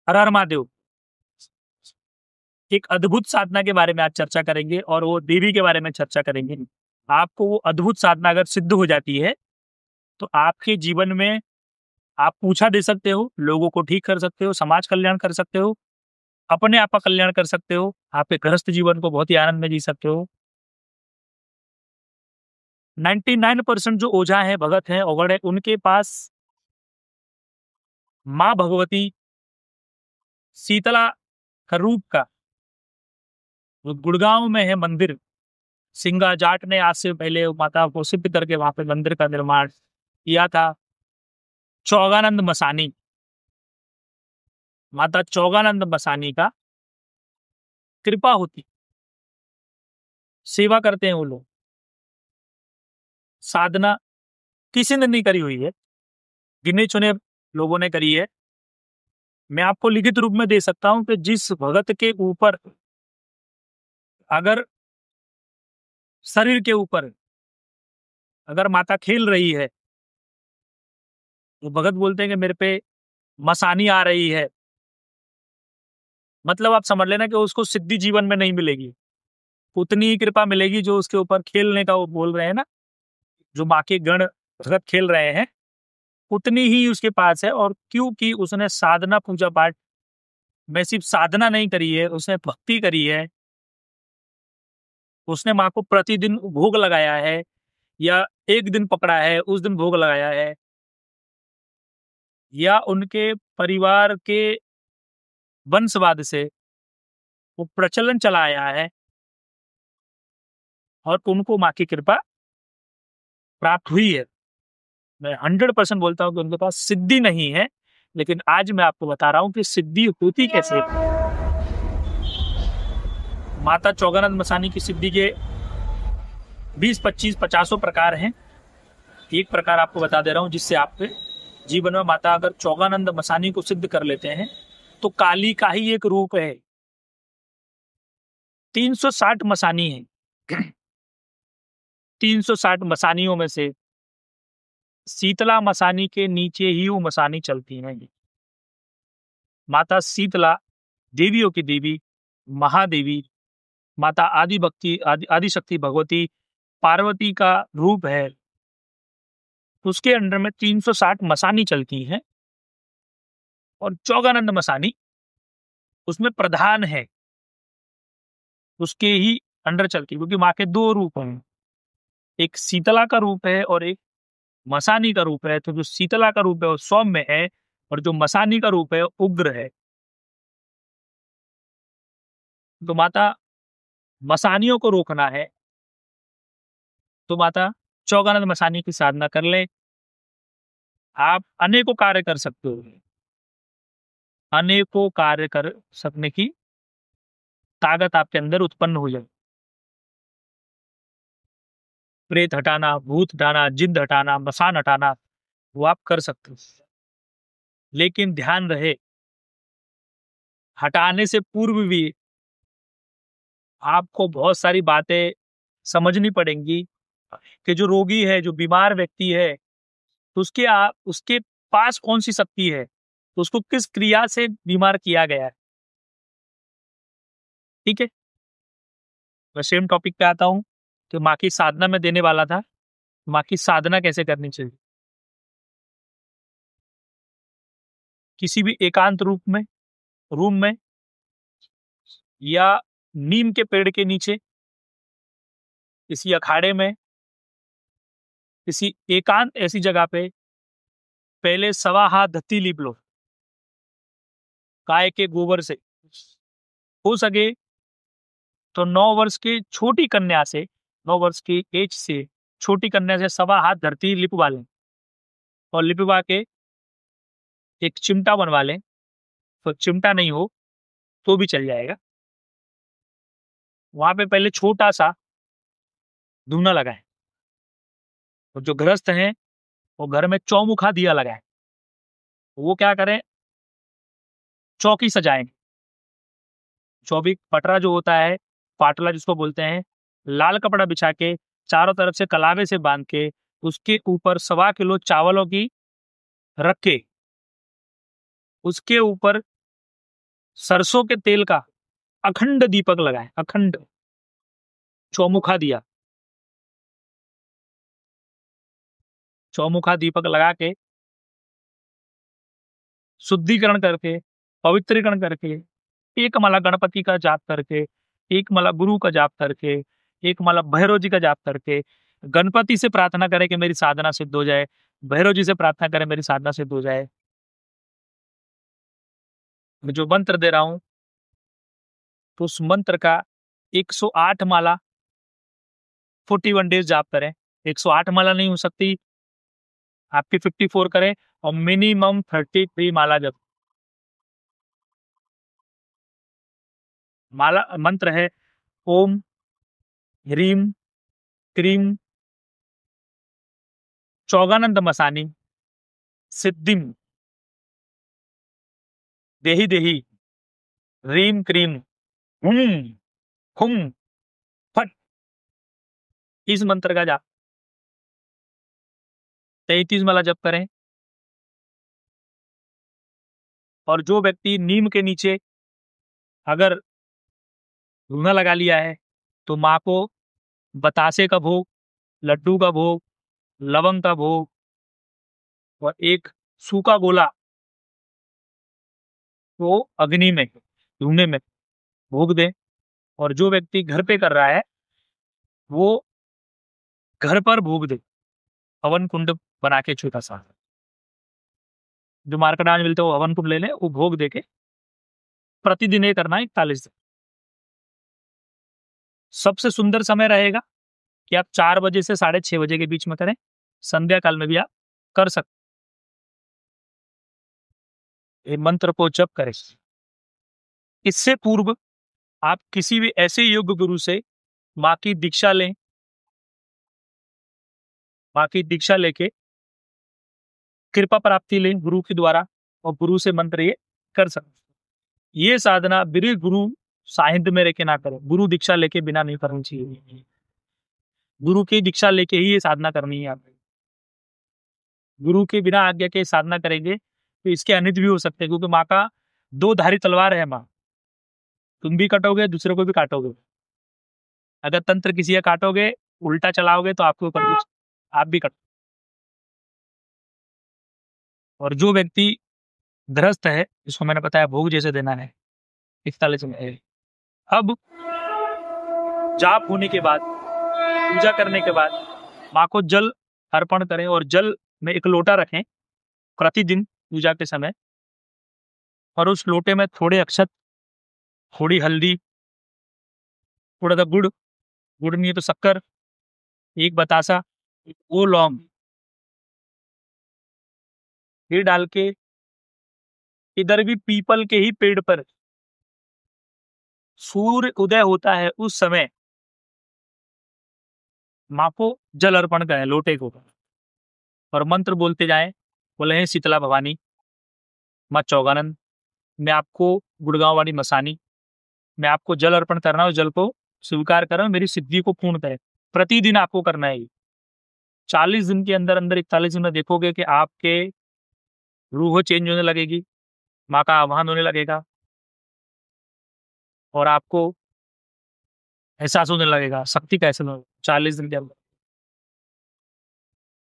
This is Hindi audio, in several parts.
हर हर महादेव। एक अद्भुत साधना के बारे में आज चर्चा करेंगे और वो देवी के बारे में चर्चा करेंगे। आपको वो अद्भुत साधना अगर सिद्ध हो जाती है तो आपके जीवन में आप पूछा दे सकते हो, लोगों को ठीक कर सकते हो, समाज कल्याण कर सकते हो, अपने आप का कल्याण कर सकते हो, आपके गृहस्थ जीवन को बहुत ही आनंद में जी सकते हो। 99% जो ओझा है, भगत है, औगड़ है, उनके पास माँ भगवती शीतला का रूप का जो गुड़गांव में है मंदिर, सिंगा जाट ने आज से पहले माता को सिद्ध करके वहां पे मंदिर का निर्माण किया था। चौगानंद मसानी, माता चौगानंद मसानी का कृपा होती, सेवा करते हैं वो लोग। साधना किसी ने नहीं करी हुई है, गिने चुने लोगों ने करी है। मैं आपको लिखित रूप में दे सकता हूं कि जिस भगत के ऊपर अगर शरीर के ऊपर अगर माता खेल रही है तो भगत बोलते हैं कि मेरे पे मसानी आ रही है, मतलब आप समझ लेना कि उसको सिद्धि जीवन में नहीं मिलेगी, उतनी ही कृपा मिलेगी जो उसके ऊपर खेलने का वो बोल रहे हैं ना, जो माँ के गण भगत खेल रहे हैं उतनी ही उसके पास है। और क्योंकि उसने साधना पूजा पाठ में सिर्फ साधना नहीं करी है, उसने भक्ति करी है, उसने माँ को प्रतिदिन भोग लगाया है या एक दिन पकड़ा है उस दिन भोग लगाया है, या उनके परिवार के वंशवाद से वो प्रचलन चला आया है और उनको माँ की कृपा प्राप्त हुई है। मैं 100% बोलता हूँ कि उनके पास सिद्धि नहीं है, लेकिन आज मैं आपको बता रहा हूँ कि सिद्धि होती कैसे है। माता चौगानंद मसानी की सिद्धि के 20, 25, 50 प्रकार हैं। एक प्रकार आपको बता दे रहा हूँ जिससे आपके जीवन में माता अगर चौगानंद मसानी को सिद्ध कर लेते हैं तो काली का ही एक रूप है। 360 मसानी है। 360 मसानियों में से शीतला मसानी के नीचे ही वो मसानी चलती है। माता शीतला देवियों की देवी, महादेवी, माता आदि भक्ति आदि शक्ति भगवती पार्वती का रूप है। उसके अंडर में 360 मसानी चलती हैं और चौगानंद मसानी उसमें प्रधान है, उसके ही अंडर चलती, क्योंकि माँ के दो रूप हैं, एक शीतला का रूप है और एक मसानी का रूप है। तो जो शीतला का रूप है वो सौम्य है और जो मसानी का रूप है उग्र है। तो माता मसानियों को रोकना है तो माता चौगानंद मसानी की साधना कर ले, आप अनेकों कार्य कर सकते हो। अनेकों कार्य कर सकने की ताकत आपके अंदर उत्पन्न हो जाए। प्रेत हटाना, भूत हटाना, जिंद हटाना, मसान हटाना, वो आप कर सकते हो। लेकिन ध्यान रहे, हटाने से पूर्व भी आपको बहुत सारी बातें समझनी पड़ेंगी कि जो रोगी है, जो बीमार व्यक्ति है, तो उसके पास कौन सी शक्ति है, तो उसको किस क्रिया से बीमार किया गया है। ठीक है, मैं सेम टॉपिक पे आता हूँ कि माँ की साधना में देने वाला था, माँ की साधना कैसे करनी चाहिए। किसी भी एकांत रूम में या नीम के पेड़ के नीचे, किसी अखाड़े में, किसी एकांत ऐसी जगह पे पहले 1.25 हाथ धरती लीप लो गाय के गोबर से। हो सके तो 9 वर्ष की छोटी कन्या से, 9 वर्ष की एज से छोटी कन्या से 1.25 हाथ धरती लिपवा लें और लिपवा के एक चिमटा बनवा लें। तो चिमटा नहीं हो तो भी चल जाएगा। वहां पे पहले छोटा सा धूना लगाएं और जो गृहस्थ हैं वो घर में चौमुखा दिया लगाएं। वो क्या करें, चौकी सजाएं। चौबीक पटरा जो होता है, पाटला जिसको बोलते हैं, लाल कपड़ा बिछा के चारों तरफ से कलावे से बांध के उसके ऊपर 1.25 किलो चावलों की रख के उसके ऊपर सरसों के तेल का अखंड दीपक लगाएं, अखंड चौमुखा दिया, चौमुखा दीपक लगा के शुद्धिकरण करके, पवित्रीकरण करके, एक माला गणपति का जाप करके, एक माला गुरु का जाप करके, एक माला भैरव जी का जाप करके गणपति से प्रार्थना करें कि मेरी साधना सिद्ध हो जाए, भैरव जी से प्रार्थना करें मेरी साधना सिद्ध हो जाए। मैं जो मंत्र दे रहा हूं तो उस मंत्र का 108 माला 41 डेज जाप करें। 108 माला नहीं हो सकती, आपकी 54 करें और मिनिमम 33 माला जप। माला मंत्र है ओम ह्रीम क्रीम चौगानंद मसानी सिद्धिम देही देही रीम क्रीम हुम हुम फट। इस मंत्र का जाप 33 माला जप करें। और जो व्यक्ति नीम के नीचे अगर धूना लगा लिया है तो माँ को बतासे का भोग, लड्डू का भोग, लवंग का भोग और एक सूखा गोला वो अग्नि में धूने में भोग दे। और जो व्यक्ति घर पे कर रहा है वो घर पर भोग दे, हवन कुंड बना के छोटा सा, जो मार्केट आज मिलते हो हवन कुंड ले ले, वो भोग दे के प्रतिदिन ये करना है 41 दिन। सबसे सुंदर समय रहेगा कि आप 4 बजे से 6:30 बजे के बीच में करें, संध्या काल में भी आप कर सकते। ये मंत्र को जप करें। इससे पूर्व आप किसी भी ऐसे योग्य गुरु से माँ की दीक्षा लें, माँ की दीक्षा लेके कृपा प्राप्ति लें गुरु के द्वारा और गुरु से मंत्र ये कर सकते। ये साधना बिना गुरु साहित्य में रह ना करें, गुरु दीक्षा लेके बिना नहीं करनी चाहिए। गुरु की दीक्षा लेके ही ये साधना करनी है आपको। गुरु के बिना आज्ञा के साधना करेंगे तो इसके अनित भी हो सकते हैं, क्योंकि माँ का 2 धारी तलवार है। माँ तुम भी कटोगे, दूसरे को भी काटोगे। अगर तंत्र किसी का काटोगे, उल्टा चलाओगे तो आपको आप भी कट। और जो व्यक्ति गृहस्थ है, जिसको मैंने बताया भोग जैसे देना है 41 में। अब जाप होने के बाद, पूजा करने के बाद माँ को जल अर्पण करें और जल में एक लोटा रखें प्रतिदिन पूजा के समय। और उस लोटे में थोड़े अक्षत, थोड़ी हल्दी, थोड़ा सा गुड़, गुड़ नहीं है तो शक्कर, एक बतासा, वो लौंग, ये डाल के इधर भी पीपल के ही पेड़ पर सूर्य उदय होता है उस समय माँ को जल अर्पण करें लोटे को, और मंत्र बोलते जाएं। बोले हे शीतला भवानी, माँ चौगानंद, मैं आपको गुड़गांव वाली मसानी, मैं आपको जल अर्पण कर रहा हूँ, जल को स्वीकार कर रहा हूँ, मेरी सिद्धि को पूर्ण करें। प्रतिदिन आपको करना है। 40 दिन के अंदर अंदर 41 दिन में देखोगे कि आपके रूह चेंज होने लगेगी, माँ का आह्वान होने लगेगा और आपको एहसास होने लगेगा शक्ति का एहसास। 40 दिन के अंदर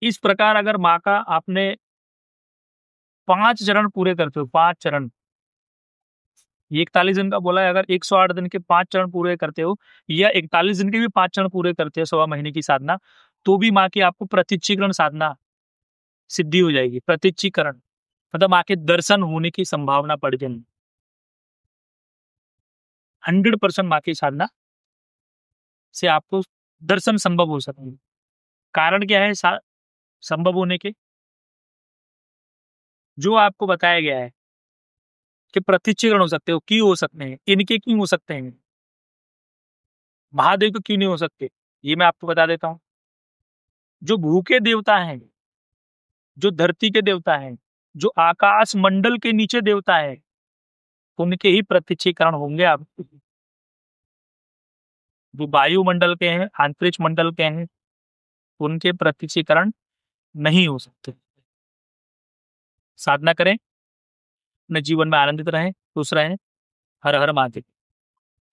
इस प्रकार अगर माँ का आपने 5 चरण पूरे करते हो, 5 चरण, ये 41 दिन का बोला है, अगर 108 दिन के 5 चरण पूरे करते हो या 41 दिन के भी 5 चरण पूरे करते हो, 1.25 महीने की साधना, तो भी माँ की आपको प्रतीक्षीकरण साधना सिद्धि हो जाएगी। प्रतीक्षीकरण मतलब माँ के दर्शन होने की संभावना बढ़ जाएगी। 100% माँ की साधना से आपको दर्शन संभव हो सकते हैं। कारण क्या है संभव होने के? जो आपको बताया गया है कि प्रतीक्षीकरण हो सकते हो, क्यों हो सकते हैं, इनके क्यों हो सकते हैं, महादेव को क्यों नहीं हो सकते, ये मैं आपको बता देता हूं। जो भूखे देवता हैं, जो धरती के देवता हैं, जो आकाश मंडल के नीचे देवता है, उनके ही प्रतीक्षीकरण होंगे। आप जो वायुमंडल के हैं, अंतरिक्ष मंडल के हैं, उनके प्रतीक्षीकरण नहीं हो सकते। साधना करें, अपने जीवन में आनंदित रहें, खुश रहें। हर हर महादेव।